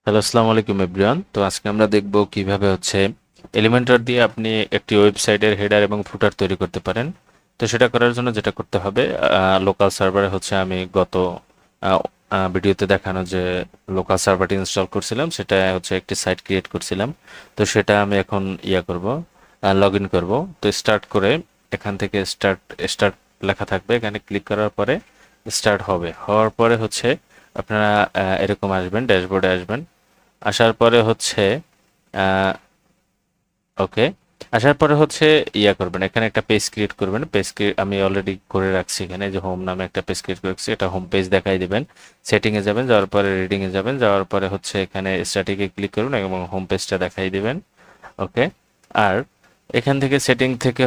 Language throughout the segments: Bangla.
হ্যালো, আসসালামু আলাইকুম এভরিওয়ান। তো আজকে আমরা দেখব কিভাবে এলিমেন্টর দিয়ে আপনি একটি ওয়েবসাইটের হেডার এবং ফুটার তৈরি করতে পারেন। তো সেটা করার জন্য যেটা করতে হবে, লোকাল সার্ভারে আমি গত আহ, ভিডিওতে দেখানো যে লোকাল সার্ভারটি ইনস্টল করছিলাম, সেটা একটি সাইট ক্রিয়েট করছিলাম। তো সেটা আমি এখন করব, লগ ইন করবো। তো স্টার্ট করে এখান থেকে স্টার্ট স্টার্ট লেখা থাকবে, এখানে ক্লিক করার পরে স্টার্ট হওয়ার পরে আপনারা এরকম আসবেন, ড্যাশবোর্ডে আসবেন। আসার পরে ওকে, আসার পরে করবেন, এখানে একটা পেজ ক্রিয়েট করবেন। আমি অলরেডি করে রাখছি, এখানে যে হোম নামে একটা পেজ ক্রিয়েট করে রাখছি, এটা হোম পেজ দেখাই দিবেন। সেটিংয়ে যাবেন, যাওয়ার পরে রিডিংয়ে যাবেন, যাওয়ার পরে এখানে স্ট্যাটিকে ক্লিক করবেন এবং হোম পেজটা দেখাই দিবেন। ওকে। আর এখান থেকে সেটিং থেকে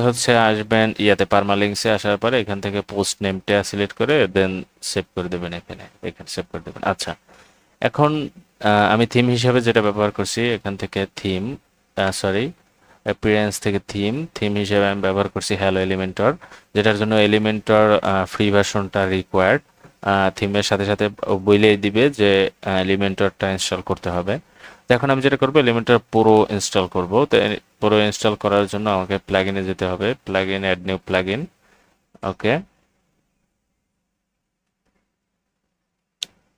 আসবেন পারমালিঙ্কসে। আসার পরে এখান থেকে পোস্ট নেমটা সিলেক্ট করে দেন সেভ করে দেবেন, এখানে এখানে সেভ করে দেবেন। আচ্ছা, এখন আমি থিম হিসাবে যেটা ব্যবহার করছি, এখান থেকে থিম, সরি, অ্যাপিয়ারেন্স থেকে থিম থিম হিসেবে আমি ব্যবহার করছি হ্যালো এলিমেন্টর, যেটার জন্য এলিমেন্টর ফ্রি ভার্সনটা রিকোয়ার্ড। থিমের সাথে সাথে বইলেই দিবে যে এলিমেন্টরটা ইনস্টল করতে হবে। তো এখন আমি যেটা করবো, এলিমেন্টর পুরো ইনস্টল করব। তো পুরো ইনস্টল করার জন্য আমাকে প্লাগইনে যেতে হবে, প্লাগইন, অ্যাড নিউ প্লাগইন। ওকে।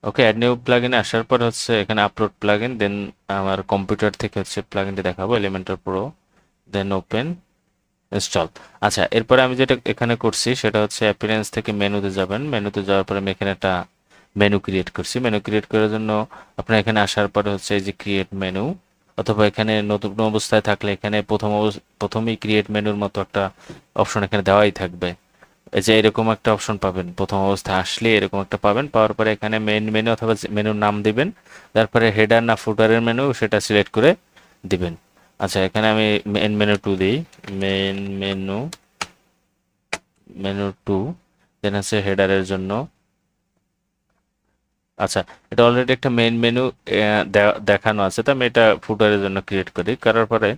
ওকে, অ্যাড নিউ প্লাগইনে আসার পর এখানে আপলোড প্লাগইন, দেন আমার কম্পিউটার থেকে প্লাগইনটি দেখাবো, Elementor Pro, then open, install. আচ্ছা, এরপরে আমি যেটা এখানে করছি সেটা অ্যাপিয়ারেন্স থেকে মেনুতে যাবেন। মেনুতে যাওয়ার পরে আমি এখানে একটা মেনু ক্রিয়েট করছি। মেনু ক্রিয়েট করার জন্য আপনার এখানে আসার পরে এই যে ক্রিয়েট মেনু, অথবা এখানে নতুন অবস্থায় থাকলে এখানে প্রথমেই ক্রিয়েট মেনুর মতো একটা অপশন এখানে দেওয়াই থাকবে। এই যে এরকম একটা অপশন পাবেন, প্রথম অবস্থায় আসলে এরকম একটা পাবেন। পাওয়ার পরে এখানে মেইন মেনু অথবা মেনুর নাম দিবেন, তারপরে হেডার না ফুটারের মেনু সেটা সিলেক্ট করে দিবেন। আচ্ছা, এখানে আমি মেন মেনু টু দিই, মেন মেনু, মেনু টু, দেন হেডারের জন্য। আচ্ছা, এটা অলরেডি একটা মেইন মেনু দেখানো আছে, তো আমি এটা ফুটারের জন্য ক্রিয়েট করি। করার পরে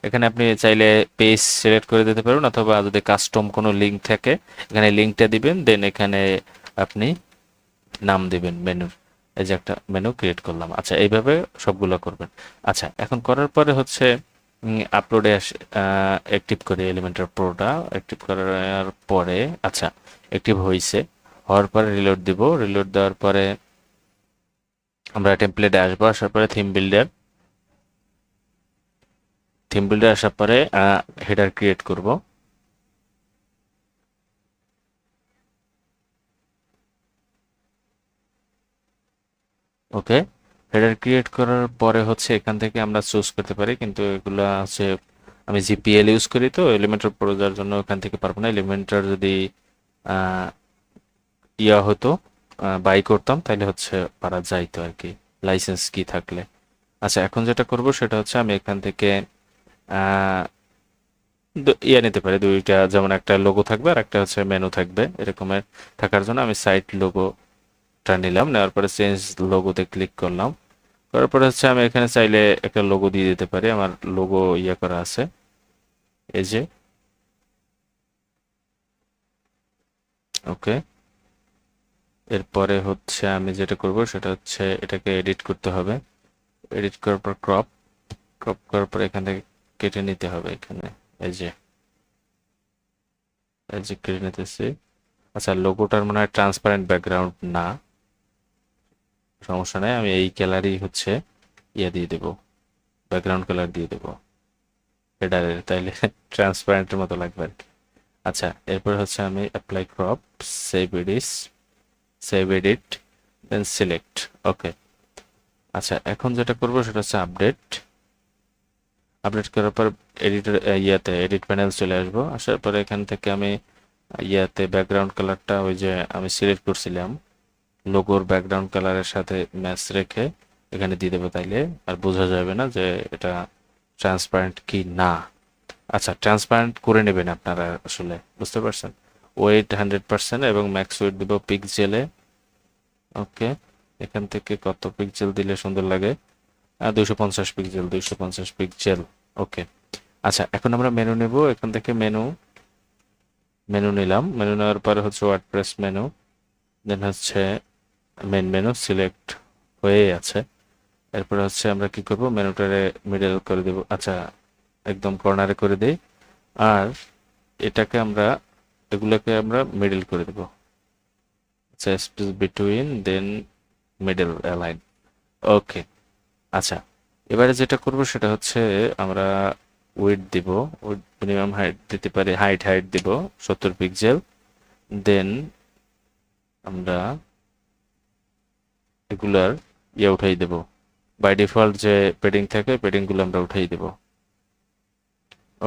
এখানে আপনি চাইলে পেজ সিলেক্ট করে দিতে পারবেন, অথবা যদি কাস্টম কোনো লিঙ্ক থাকে এখানে লিঙ্কটা দিবেন, দেন এখানে আপনি নাম দিবেন মেনুর। এই যে একটা মেনু ক্রিয়েট করলাম। আচ্ছা, এইভাবে সবগুলো করবেন। আচ্ছা, এখন করার পরে আপলোডে অ্যাক্টিভ করি এলিমেন্টার প্রোটা। অ্যাক্টিভ করার পরে আচ্ছা, অ্যাক্টিভ হয়েছে। হওয়ার পরে রিলোড দিব। রিলোড দেওয়ার পরে আমরা টেমপ্লেটে আসবো। আসার পরে থিম বিল্ডার আসার পরে হেডার ক্রিয়েট করব। ওকে, হেডার ক্রিয়েট করার পরে এখান থেকে আমরা চুজ করতে পারি, কিন্তু এগুলা আমি জিপিএল ইউজ করি, তো এলিমেন্টার প্রোজার জন্য এখান থেকে পারবো না। এলিমেন্টার যদি আহ, হতো, বাই করতাম, তাহলে পারা যাইতো আর কি, লাইসেন্স কি থাকলে। আচ্ছা, এখন যেটা করব সেটা আমি এখান থেকে আহ, নিতে পারি দুইটা, যেমন একটা লোগো থাকবে আর একটা মেনু থাকবে, এরকমের থাকার জন্য আমি সাইট লোগোটা নিলাম। নেওয়ার পরে চেঞ্জ লোগোতে ক্লিক করলাম। করার পরে আমি এখানে চাইলে একটা লোগো দিয়ে দিতে পারি, আমার লোগো করা আছে, এই যে। ওকে, এরপরে আমি যেটা করব সেটা এটাকে এডিট করতে হবে। এডিট করার পর ক্রপ, ক্রপ করার পর এখান থেকে কেটে নিতে হবে এখানে, এই যে, এই যে কেটে নিতেছি। আচ্ছা, লোগোটার মনে হয় ট্রান্সপারেন্ট ব্যাকগ্রাউন্ড না, সমস্যা নেই, আমি এই কালারই দিয়ে দেবো, ব্যাকগ্রাউন্ড কালার দিয়ে দেবো হেডারের, তাইলে ট্রান্সপারেন্টের মতো লাগবে আর কি। আচ্ছা, এরপর আমি apply crop, save edit, then select. Okay. আচ্ছা, এখন যেটা করব সেটা আপডেট। আপডেট করার পর এডিটর এডিট প্যানেল চলে আসবো। আসার পরে এখান থেকে আমি ব্যাকগ্রাউন্ড কালারটা ওই যে আমি সিলেক্ট করছিলাম লোগোর ব্যাকগ্রাউন্ড কালারের সাথে ম্যাচ রেখে এখানে দিয়ে দেবো, তাইলে আর বোঝা যাবে না যে এটা ট্রান্সপারেন্ট কি না। আচ্ছা, ট্রান্সপারেন্ট করে নেবেন আপনারা, আসলে বুঝতে পারছেন। ওয়েট 100% এবং ম্যাক্স ওয়েট দিব পিক্সেলে। ওকে, এখান থেকে কত পিক্সেল দিলে সুন্দর লাগে? 250 পিক্সেল, 250 পিক্সেল। ওকে। আচ্ছা, এখন আমরা মেনু নেব। এখান থেকে মেনু, মেনু নিলাম। মেনু নেওয়ার পরে ওয়ার্ডপ্রেস মেনু, দেন মেন মেনু সিলেক্ট হয়ে আছে। এরপরে হচ্ছে আমরা কি করব, মেনুটারে মিডল করে দেব, আচ্ছা একদম কর্নারে করে দেই। আর এটাকে আমরা, এগুলোকে আমরা মিডল করে দেব, আচ্ছা স্পেস বিটুইন দেন মিডল অ্যালাইন। ওকে। আচ্ছা, এবারে যেটা করব সেটা হচ্ছে আমরা উইডথ দিব, উইডথ মিনিমাম হাইট দিতে পারি, হাইট দিব 70 পিক্সেল। দেন আমরা এগুলার উঠাই দেব, বাই ডিফল্ট যে পেডিং থাকে পেডিংগুলো আমরা উঠাই দেব।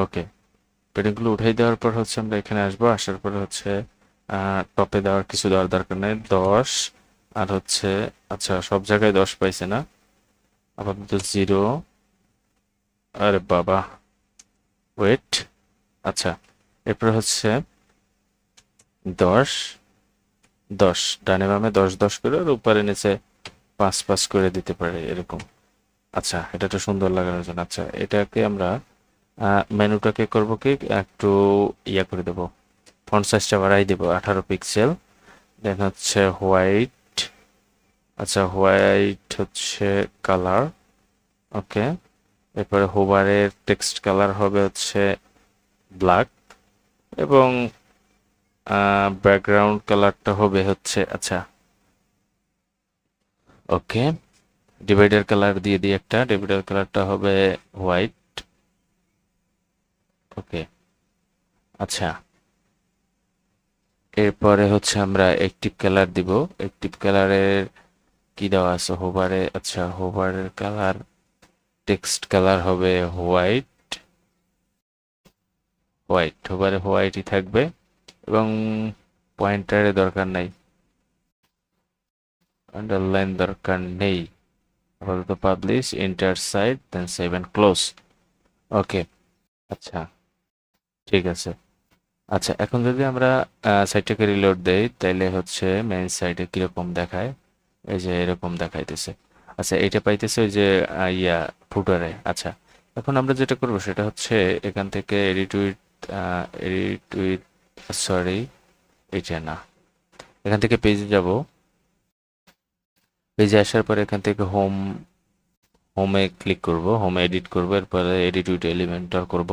ওকে, পেডিংগুলো উঠাই দেওয়ার পর হচ্ছে আমরা এখানে আসবো, আসার পরে হচ্ছে টপে দেওয়ার কিছু দেওয়ার দরকার নেই, 10। আর হচ্ছে আচ্ছা সব জায়গায় 10 পাইছে না, আপাতত 0। আরে বাবা, ওয়েট। আচ্ছা, এরপর হচ্ছে 10 10, ডানে বামে 10 10 করে, আর উপরে নিচে 5 5 করে দিতে পারে এরকম। আচ্ছা, এটা একটু সুন্দর লাগানোর জন্য। আচ্ছা, এটাকে আমরা মেনুটাকে করব কি একটু ইয়া করে দেব, ফন্ট সাইজটা বাড়াই দেব 18 পিক্সেল। দেন হচ্ছে হোয়াইট, আচ্ছা হোয়াইট হচ্ছে কালার। ওকে, এরপরে হোভারের টেক্সট কালার হবে হচ্ছে ব্ল্যাক, এবং ব্যাকগ্রাউন্ড কালারটা হবে হচ্ছে, আচ্ছা ওকে, ডিভাইডার কালার দিয়ে দিই একটা, ডিভাইডার কালারটা হবে হোয়াইট। ওকে, আচ্ছা এরপরে হচ্ছে আমরা অ্যাক্টিভ কালার দিব। অ্যাক্টিভ কালারের কি দেওয়া আছে হোভারে, আচ্ছা হোভারের কালার টেক্সট কালার হবে হোয়াইট, হোয়াইট হোভারে হোয়াইটই থাকবে, এবং পয়েন্টারের দরকার নাই, আন্ডারলাইন দরকার নেই। আপাতত publish, enter site, then save and close. Okay, আচ্ছা ঠিক আছে। আচ্ছা, এখন যদি আমরা সাইটটাকে রিলোড দেই তাইলে হচ্ছে মেইন সাইটে কিরকম দেখায়, এই যে এরকম দেখাইতেছে। আচ্ছা, এটা পাইতেছে ওই যে ফুটারে। আচ্ছা, এখন আমরা যেটা করব সেটা হচ্ছে এখান থেকে এডিট উইথ সরি, এটা না, এখান থেকে পেজে যাব। পেজে আসার পরে এখান থেকে হোমে ক্লিক করব, হোমে এডিট করব, এরপরে এডিট উইথ এলিমেন্টর করব।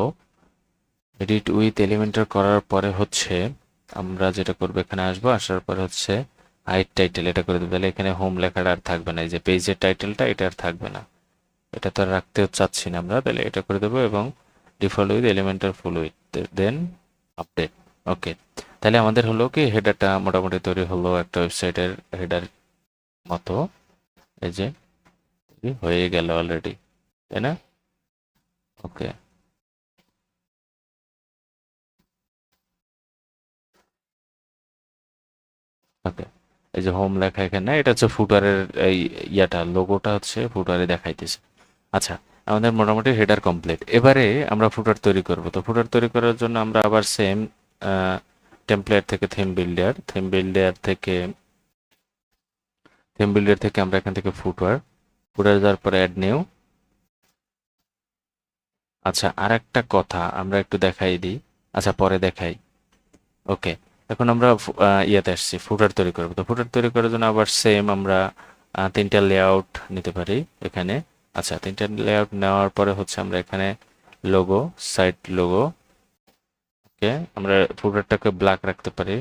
এডিট উইথ এলিমেন্টর করার পরে হচ্ছে আমরা যেটা করব, এখানে আসবো, আসার পরে হচ্ছে হাইড টাইটেল এটা করে দেবো, তাহলে এখানে হোম লেখাটা আর থাকবে না, এই যে পেজের টাইটেলটা এটা আর থাকবে না, এটা তো আর রাখতেও চাচ্ছি না আমরা, তাহলে এটা করে দেবো, এবং default width Elementor full width, then update. Okay, তাহলে আমাদের হলো কি হেডারটা মোটামুটি তৈরি হলো একটা ওয়েবসাইটের হেডার মতো, এই যে হয়ে গেল অলরেডি, তাই না? ওকে, ওকে, এই যে হোম লেখা এখানে, এটা হচ্ছে ফুটারের এই লোগোটা হচ্ছে ফুটারে দেখাইতেছে। আচ্ছা, আমাদের মোটামুটি হেডার কমপ্লিট। এবারে আমরা ফুটার তৈরি করব, তো ফুটার তৈরি করার জন্য আমরা আবার সেম টেমপ্লেট থেকে থিম বিল্ডার থেকে আমরা এখান থেকে ফুটার যাওয়ার পরে অ্যাড নিউ। আচ্ছা, আর একটা কথা আমরা একটু দেখাই দিই, আচ্ছা পরে দেখাই। ওকে, এখন আমরা ইয়াতে আসছি, ফুটার তৈরি করবো। তো ফুটার তৈরি করার জন্য আবার সেম আমরা তিনটা লেআউট নিতে পারি এখানে। আচ্ছা, তিনটা লেআউট নেওয়ার পরে হচ্ছে আমরা এখানে লোগো, সাইট লোগো, ওকে, আমরা ফুটারটাকে ব্ল্যাক রাখতে পারি।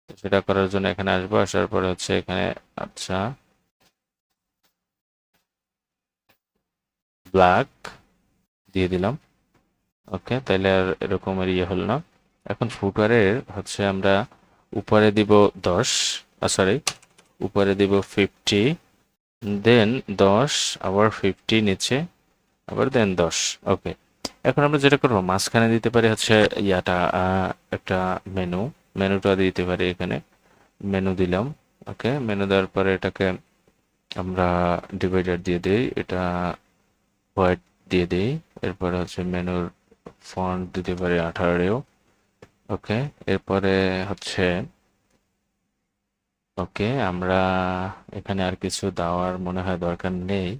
তো সেটা করার জন্য এখানে আসবো, আসার পরে হচ্ছে এখানে, আচ্ছা ব্ল্যাক দিয়ে দিলাম। ওকে, তাইলে আর এরকমের হলো না। এখন ফুটারের হচ্ছে আমরা উপরে দিব 10, সরি উপরে দিব 50, দেন 10, আবার 50 নিচে, আবার দেন 10। ওকে, এখন আমরা যেটা করবো মাঝখানে দিতে পারি হচ্ছে একটা মেনুটা দিতে পারি এখানে, মেনু দিলাম। ওকে, মেনু দেওয়ার পরে এটাকে আমরা ডিভাইডার দিয়ে দিই, এটা হোয়াইট দিয়ে দিই। এরপরে হচ্ছে মেনুর ফন্ট দিতে পারি 18। ওকে, এরপরে হচ্ছে ওকে, আমরা এখানে আর কিছু দেওয়ার মনে হয় দরকার নেই।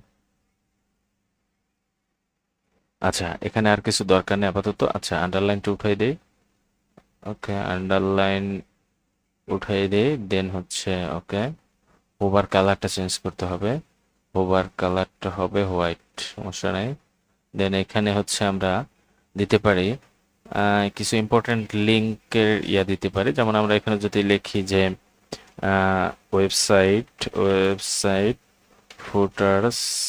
আচ্ছা, এখানে আর কিছু দরকার নেই আপাতত। আচ্ছা, আন্ডারলাইনটা উঠাই দেই। ওকে, আন্ডারলাইন উঠাই দেই, দেন হচ্ছে ওকে, ওভার কালারটা চেঞ্জ করতে হবে। হোভার কালারটা হবে হোয়াইট, সমস্যা নেই। দেন এখানে হচ্ছে আমরা দিতে পারি কিছু ইম্পর্টেন্ট লিঙ্কের দিতে পারি, যেমন আমরা এখানে যদি লিখি যে ওয়েবসাইট ফুটার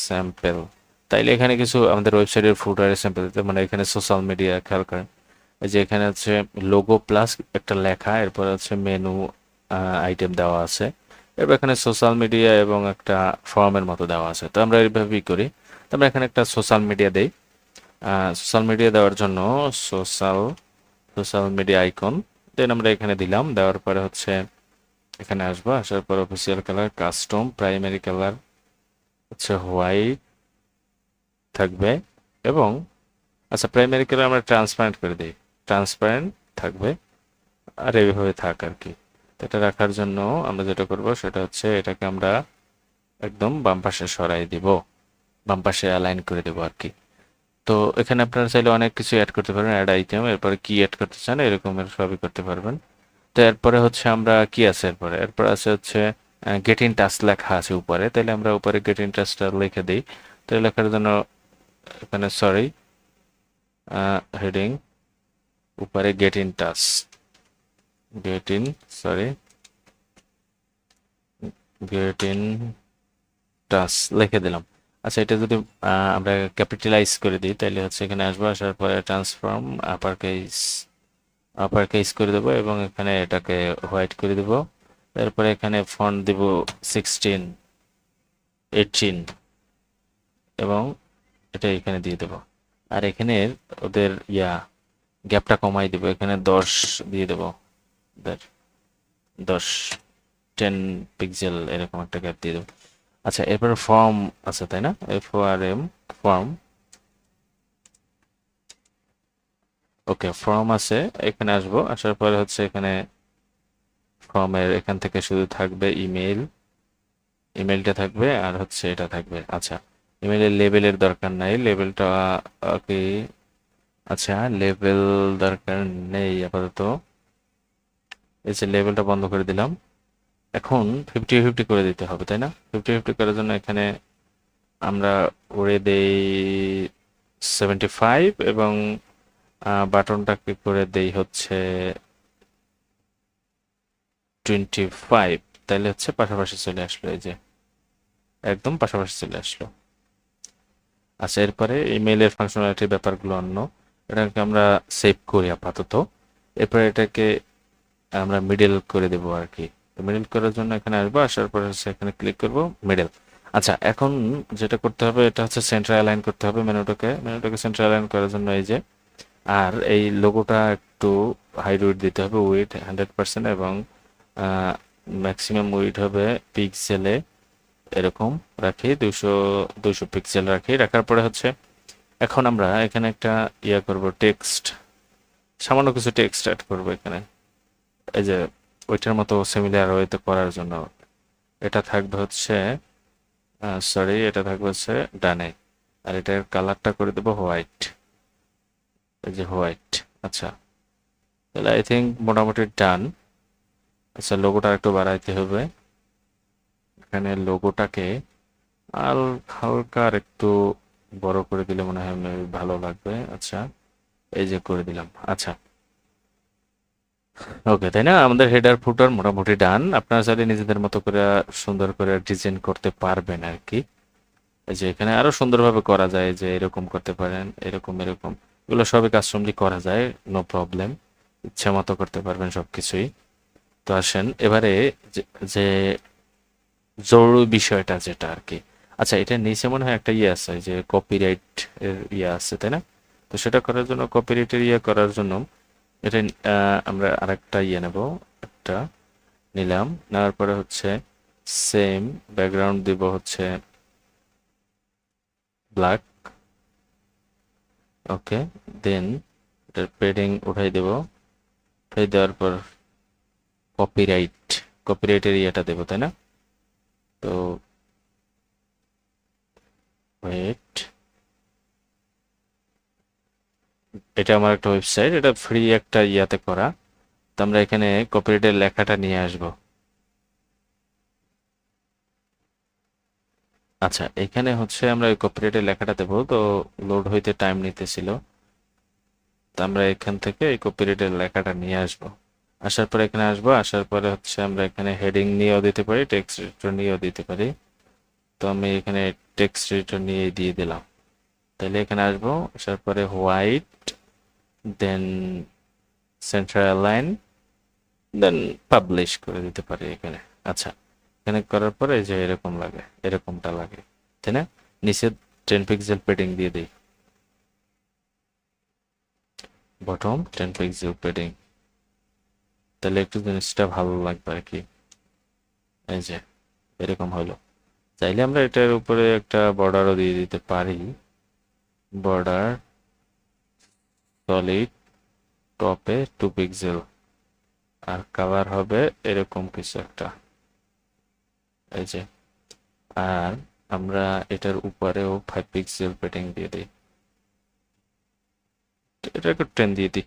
স্যাম্পল, তাইলে এখানে কিছু আমাদের ওয়েবসাইটের ফুটারের স্যাম্পল দিতে, মানে এখানে সোশ্যাল মিডিয়া খেয়াল করেন, এই যে এখানে হচ্ছে লোগো প্লাস একটা লেখা, এরপর হচ্ছে মেনু আইটেম দেওয়া আছে, এরপর এখানে সোশ্যাল মিডিয়া এবং একটা ফর্মের মতো দেওয়া আছে। তো আমরা এইভাবেই করি। তো আমরা এখানে একটা সোশ্যাল মিডিয়া দেই। সোশ্যাল মিডিয়া দেওয়ার জন্য সোশ্যাল সোশ্যাল মিডিয়া আইকন, দেন আমরা এখানে দিলাম। দেওয়ার পরে হচ্ছে এখানে আসবো, আসার পর official colour custom primary colour হচ্ছে হোয়াইট থাকবে, এবং আচ্ছা প্রাইমারি কালার আমরা ট্রান্সপারেন্ট করে দিই, ট্রান্সপারেন্ট থাকবে, আর এইভাবে থাক আর কি। তো এটা রাখার জন্য আমরা যেটা করব সেটা হচ্ছে এটাকে আমরা একদম বাম পাশে সরাই দিব, বাম পাশে অ্যালাইন করে দেবো আর কি। তো এখানে আপনারা চাইলে অনেক কিছু অ্যাড করতে পারবেন, অ্যাড আইটেম, এরপরে কি অ্যাড করতে চান এরকমের সবই করতে পারবেন। তো এরপরে হচ্ছে আমরা কি আছে, এরপরে আছে হচ্ছে গেট ইন টাচ লেখা আছে উপরে, তাহলে আমরা উপরে গেট ইন টাচটা লিখে দিই। তো এই লেখার জন্য এখানে সরি হেডিং উপরে get in touch, get in sorry get in touch লিখে দিলাম। আচ্ছা এটা যদি আমরা ক্যাপিটালাইজ করে দিই তাহলে হচ্ছে এখানে আসবো, আসার পরে ট্রান্সফর্ম আপার কেস করে দেবো, এবং এখানে এটাকে হোয়াইট করে দেবো। তারপরে এখানে ফন্ট দিব 16 18, এবং এটা এখানে দিয়ে দেবো। আর এখানে ওদের গ্যাপটা কমাই দেবো, এখানে 10 দিয়ে দেবো, 10 10 পিক্সেল এরকম একটা গ্যাপ দিয়ে দেবো। আচ্ছা এরপরে ফর্ম আছে তাই না, FORM ফর্ম, ওকে ফর্ম আছে। এখানে আসবো, আসার পরে হচ্ছে এখানে ফর্মের এখান থেকে শুধু থাকবে ইমেলটা থাকবে, আর হচ্ছে এটা থাকবে। আচ্ছা ইমেলের লেবেলের দরকার নাই, লেবেলটা কি, আচ্ছা লেবেল দরকার নেই আপাতত, এই যে লেবেলটা বন্ধ করে দিলাম। এখন 50-50 করে দিতে হবে তাই না, 50-50 করার জন্য এখানে আমরা উড়ে দেই 75, এবং বাটনটাকে করে দেই হচ্ছে 25, তাইলে হচ্ছে পাশাপাশি চলে আসলো, এই যে একদম পাশাপাশি চলে আসলো। আচ্ছা এরপরে ইমেইলের ফাংশনালিটির ব্যাপারগুলো অন্য, এটাকে আমরা সেভ করি আপাতত। এরপরে এটাকে আমরা মিডল করে দেবো আর কি। তো মিডল করার জন্য এখানে আসবো, আসার পরে হচ্ছে এখানে ক্লিক করব মিডল। আচ্ছা এখন যেটা করতে হবে এটা হচ্ছে সেন্টার অ্যালাইন করতে হবে মেনুটাকে সেন্টার অ্যালাইন করার জন্য এই যে, আর এই লোগোটা একটু হাইড উইডথ দিতে হবে, উইডথ 100%, এবং ম্যাক্সিমাম উইডথ হবে পিক্সেলে এরকম রাখি, 200 পিক্সেল রাখি। রাখার পরে হচ্ছে এখন আমরা এখানে একটা করব, টেক্সট, সামান্য কিছু টেক্সট অ্যাড করব এখানে, এই যে ওইটার মতো সিমিলার ওয়েতে করার জন্য। এটা থাকবে হচ্ছে সরি এটা থাকবে হচ্ছে ডানে, আর এটার কালারটা করে দেবো হোয়াইট, এই যে হোয়াইট। আচ্ছা তাহলে আই থিঙ্ক মোটামুটি ডান। আচ্ছা লোগোটা একটু বাড়াইতে হবে, এখানে লোগোটাকে আর হালকা আর একটু বড় করে দিলে মনে হয় ভালো লাগবে। আচ্ছা এই যে করে দিলাম। আচ্ছা ওকে, তাই না, আমাদের হেডার ফুটার মোটামুটি ডান। আপনারা চাইলে নিজেদের মতো করে সুন্দর করে ডিজাইন করতে পারবেন আর কি। এই যে এখানে আরো সুন্দরভাবে করা যায়, যে এরকম করতে পারেন, এরকম এরকম, এগুলো সবই কাস্টমলি করা যায়, নো প্রবলেম, ইচ্ছা মতো করতে পারবেন সবকিছুই। তো আসেন এবারে যে যে জরুরি বিষয়টা যেটা আর কি। আচ্ছা এটা নিচে মনে হয় একটা আছে, যে কপিরাইট এর আছে তাই না। তো সেটা করার জন্য, কপিরাইটের করার জন্য এটা আমরা আরেকটা নেব, একটা নিলাম, নেওয়ার পরে হচ্ছে সেম ব্যাকগ্রাউন্ড দিব হচ্ছে ব্ল্যাক, ওকে। দেন এটার পেডিং উঠাই দেব, উঠাই দেওয়ার পর কপিরাইটের দেব তাই না। তো ওয়েট, এটা আমার একটা ওয়েবসাইট, এটা ফ্রি একটা করা। তো আমরা এখানে কপিরাইটের লেখাটা নিয়ে আসব। আচ্ছা, এখানে হচ্ছে আমরা ওই কপিরাইটের লেখাটা দেবো, তো লোড হইতে টাইম নিতেছিল। তো আমরা এখান থেকে এই কপিরাইটের লেখাটা নিয়ে আসবো। আসার পরে এখানে আসবো, আসার পরে হচ্ছে আমরা এখানে হেডিং নিয়েও দিতে পারি, টেক্সট এডিটর নিয়েও দিতে পারি। তো আমি এখানে টেক্সট এডিটর নিয়ে দিয়ে দিলাম। তাহলে এখানে আসবো, আসার পরে হোয়াইট, দেন সেন্টার অ্যালাইন, দেন পাবলিশ করে দিতে পারি এখানে। আচ্ছা, এখানে করার পরে যে এরকম লাগে, এরকমটা লাগে, তাই না? নিচে 10 পিক্সেল পেডিং দিয়ে দিই, বটম 10 পিক্সেল পেডিং, তাহলে একটু জিনিসটা ভালো লাগবে আর কি। এই যে এরকম হলো। চাইলে আমরা এটার উপরে একটা বর্ডারও দিয়ে দিতে পারি, বর্ডার সলিড টপে 2 পিক্সেল, আর কালার হবে এরকম কিছু একটা, এই যে। আর আমরা এটার উপরেও 5 পিক্সেল পেডিং দিয়ে দিই, এটা একটু 10 দিয়ে দিই।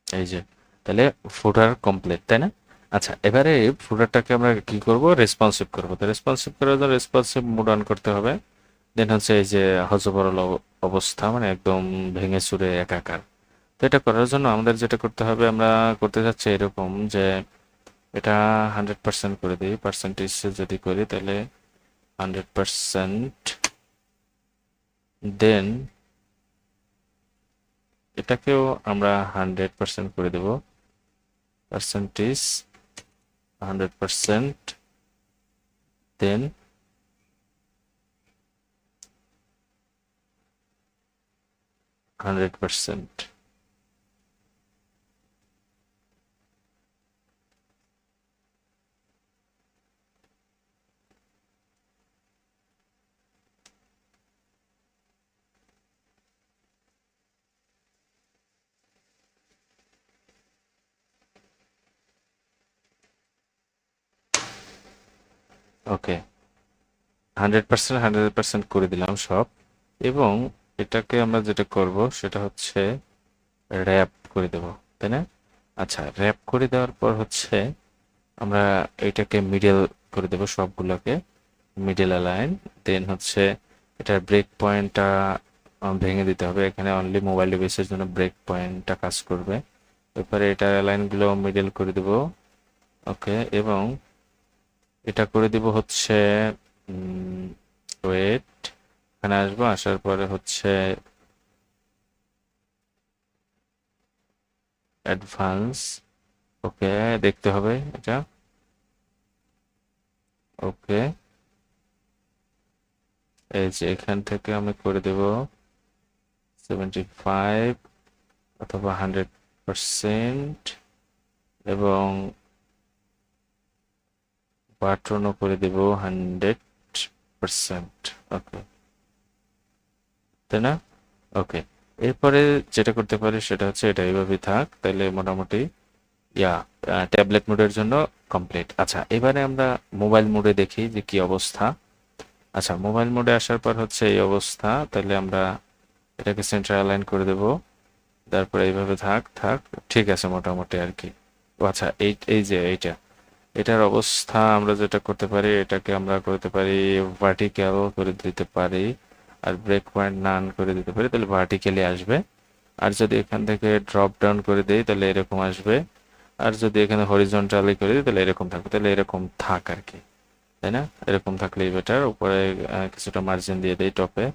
এই যে, তাহলে ফুটার কমপ্লিট, তাই না? আচ্ছা, এবারে ফুটারটাকে আমরা কি করব, রেসপন্সিভ করব। তো রেসপন্সিভ করার জন্য রেসপন্সিভ মোড অন করতে হবে। দেন হচ্ছে এই যে হযবরল অবস্থা, মানে একদম ভেঙে চুরে একাকার। তো এটা করার জন্য আমাদের যেটা করতে হবে, আমরা করতে যাচ্ছি এরকম যে এটা 100% করে দিই, পার্সেন্টেজ যদি করি তাহলে 100%, দেন এটাকেও আমরা 100% করে দেব, পার্সেন্টেজ 100%, দেন 100%। ওকে, 100% করে দিলাম সব। এবং এটাকে আমরা যেটা করব সেটা হচ্ছে র্যাপ করে দেব, তাই না? আচ্ছা, র্যাপ করে দেওয়ার পর হচ্ছে আমরা এটাকে মিডল করে দেব সবগুলোকে, মিডল অ্যালাইন। দেন হচ্ছে এটার ব্রেক পয়েন্টটা ভেঙে দিতে হবে, এখানে অনলি মোবাইল ডিভাইসের জন্য ব্রেক পয়েন্টটা কাজ করবে। এরপরে এটার অ্যালাইনগুলো মিডল করে দেব। ওকে, এবং এটা করে দিব হচ্ছে ওয়েট, এখানে আসবো, আসার পরে হচ্ছে অ্যাডভান্স। ওকে, দেখতে হবে এটা। ওকে, এই যে এখান থেকে আমি করে দেব 75 অথবা 100%, এবং বাটনও করে দেব 100%। ওকে, তাই না? ওকে, এরপরে যেটা করতে পারি সেটা হচ্ছে এটা এইভাবেই থাক, তাইলে মোটামুটি ইয়া ট্যাবলেট মোডের জন্য কমপ্লিট। আচ্ছা, এবারে আমরা মোবাইল মোডে দেখি যে কি অবস্থা। আচ্ছা, মোবাইল মোডে আসার পর হচ্ছে এই অবস্থা, তাহলে আমরা এটাকে সেন্টার অ্যালাইন করে দেব। তারপরে এইভাবে থাক থাক, ঠিক আছে মোটামুটি আর কি। ও আচ্ছা, এই এই যে এটার অবস্থা আমরা যেটা করতে পারি, এটাকে আমরা করতে পারি ভার্টিক্যাল করে দিতে পারি, আর ব্রেক পয়েন্ট নান করে দিতে পারি, তাহলে ভার্টিক্যালি আসবে। আর যদি এখান থেকে ড্রপ ডাউন করে দিই তাহলে এরকম আসবে। আর যদি এখানে হরিজন্টালি করে দিই তাহলে এরকম থাকবে, তাহলে এরকম থাক আর কি, তাই না? এরকম থাকলেই বেটার। উপরে কিছুটা মার্জিন দিয়ে দেই টপে,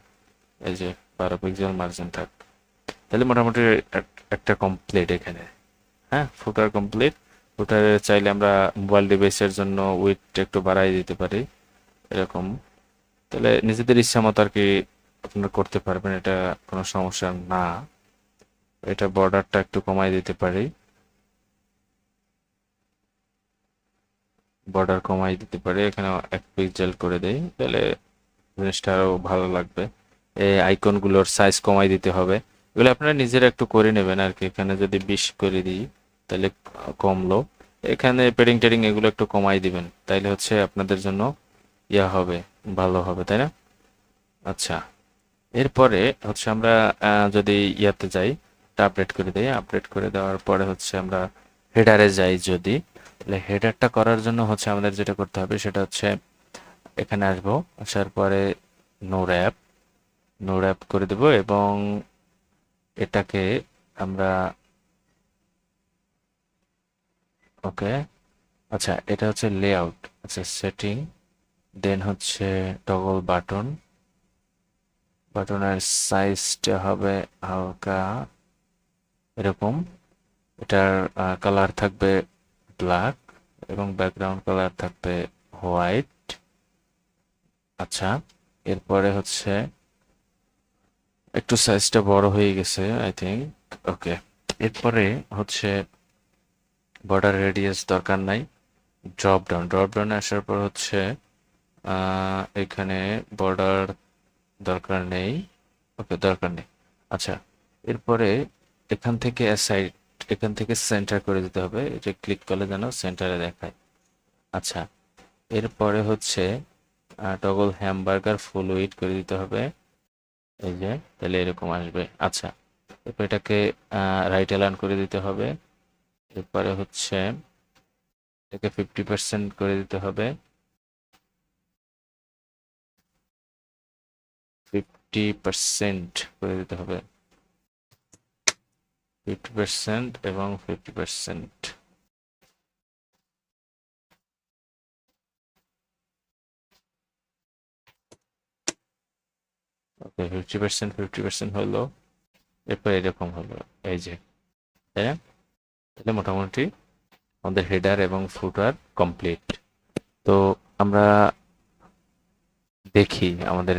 এই যে 12 পিক্সেল মার্জিন থাক। তাহলে মোটামুটি একটা কমপ্লিট এখানে। হ্যাঁ, ফুটার কমপ্লিট। ফুটারে চাইলে আমরা মোবাইল ডিভাইসের জন্য উইথ একটু বাড়াই দিতে পারি, এরকম। তাহলে নিজেদের ইচ্ছা মতো আর কি আপনারা করতে পারবেন, এটা কোনো সমস্যা না। এটা বর্ডারটা একটু কমাই দিতে পারি, বর্ডার কমাই দিতে পারি, এখানে 1 পিক্সেল করে দেই, তাহলে জিনিসটা আরো ভালো লাগবে। এই আইকনগুলোর সাইজ কমাই দিতে হবে, এগুলো আপনারা নিজেরা একটু করে নেবেন আর কি। এখানে যদি 20 করে দিই তাহলে কমলো। এখানে পেডিং টেডিং এগুলো একটু কমাই দিবেন, তাইলে হচ্ছে আপনাদের জন্য ইয়া হবে, ভালো হবে, তাই না? আচ্ছা, এরপরে হচ্ছে আমরা যদি ইয়াতে যাই, আপডেট করে দিই, আপডেট করে দেওয়ার পরে হচ্ছে আমরা হেডারে যাই যদি, তাহলে হেডারটা করার জন্য হচ্ছে আমাদের যেটা করতে হবে সেটা হচ্ছে এখানে আসবো, আসার পরে নো র্যাপ করে দেব এবং এটাকে আমরা ওকে, আচ্ছা এটা হচ্ছে লেআউট, আচ্ছা সেটিং, দেন হচ্ছে টগল বাটনের সাইজটা হবে হালকা এরকম, এটার কালার থাকবে ব্ল্যাক এবং ব্যাকগ্রাউন্ড কালার থাকবে হোয়াইট। আচ্ছা, এরপরে হচ্ছে একটু সাইজটা বড় হয়ে গেছে আই থিঙ্ক। ওকে, এরপরে হচ্ছে বর্ডার রেডিয়াস দরকার নাই, ড্রপ ডাউনে আসার পর হচ্ছে এখানে বর্ডার দরকার নেই, ওকে দরকার নেই। আচ্ছা, এরপরে এখান থেকে অ্যাসাইড, এখান থেকে সেন্টার করে দিতে হবে, এটা ক্লিক করলে যেন সেন্টারে দেখায়। আচ্ছা, এরপরে হচ্ছে টগল হ্যামবার্গার ফুল উইডথ করে দিতে হবে, এই যে তাহলে এরকম আসবে। আচ্ছা, এরপর এটাকে রাইট অ্যালাইন করে দিতে হবে, এরপরে হচ্ছে এটাকে 50% করে দিতে হবে, 50% করে দিতে হবে, 50% এবং 50%। ওকে, 50% হলো, এরপর এরকম হলো, এই যে, তাই না? তাহলে মোটামুটি আমাদের হেডার এবং ফুটার কমপ্লিট। তো আমরা দেখি আমাদের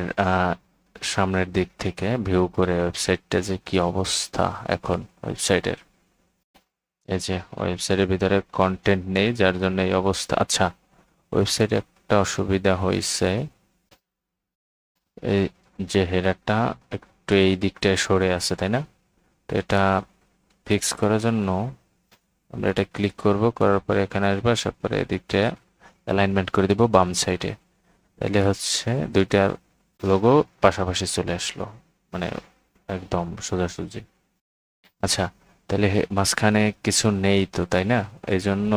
সামনের দিক থেকে ভিউ করে ওয়েবসাইটটা যে কি অবস্থা এখন ওয়েবসাইটের। এই যে ওয়েবসাইটের ভিতরে কন্টেন্ট নেই যার জন্য এই অবস্থা। আচ্ছা, ওয়েবসাইটে একটা অসুবিধা হয়েছে, এই যে হেডারটা একটু এই দিকটায় সরে আছে, তাই না? তো এটা ফিক্স করার জন্য আমরা এটা ক্লিক করব, করার পরে এখানে আসবো, আসার পরে এদিকটা অ্যালাইনমেন্ট করে দিব বাম সাইডে, তাহলে হচ্ছে দুইটা লোগো পাশাপাশি চলে আসলো, মানে একদম সোজাসুজি। আচ্ছা, তাহলে মাঝখানে কিছু নেই তো, তাই না? এই জন্য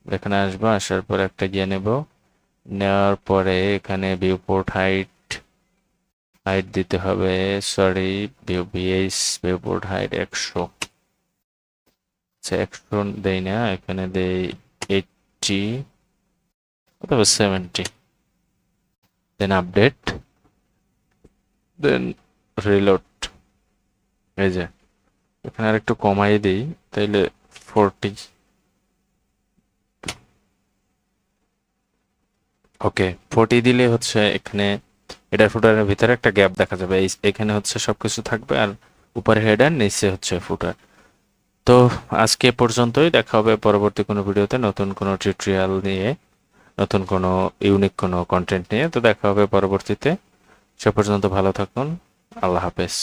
এখানে আসবো, আসার পর একটা গিয়ে নেব, নেওয়ার পরে এখানে ভিউপোর্ট হাইট হাইট দিতে হবে, সরি ভিউপোর্ট হাইট 100। আচ্ছা, 100 দেই না, এখানে দেই 80 অথবা 70, দেন আপডেট, দেন রিলোড। এই যে এখানে আর একটু কমাই দিই, তাইলে 40। ওকে, 40 দিলে হচ্ছে এখানে হেডার ফুটারের ভিতরে একটা গ্যাপ দেখা যাবে, এখানে হচ্ছে সবকিছু থাকবে আর উপরে হেডার, নিচে হচ্ছে ফুটার। তো আজকে এ পর্যন্তই, দেখা হবে পরবর্তী কোনো ভিডিওতে নতুন কোনো টিউটোরিয়াল নিয়ে, নতুন কোনো ইউনিক কোনো কন্টেন্ট নিয়ে। তো দেখা হবে পরবর্তীতে, সে পর্যন্ত ভালো থাকুন, আল্লাহ হাফেজ।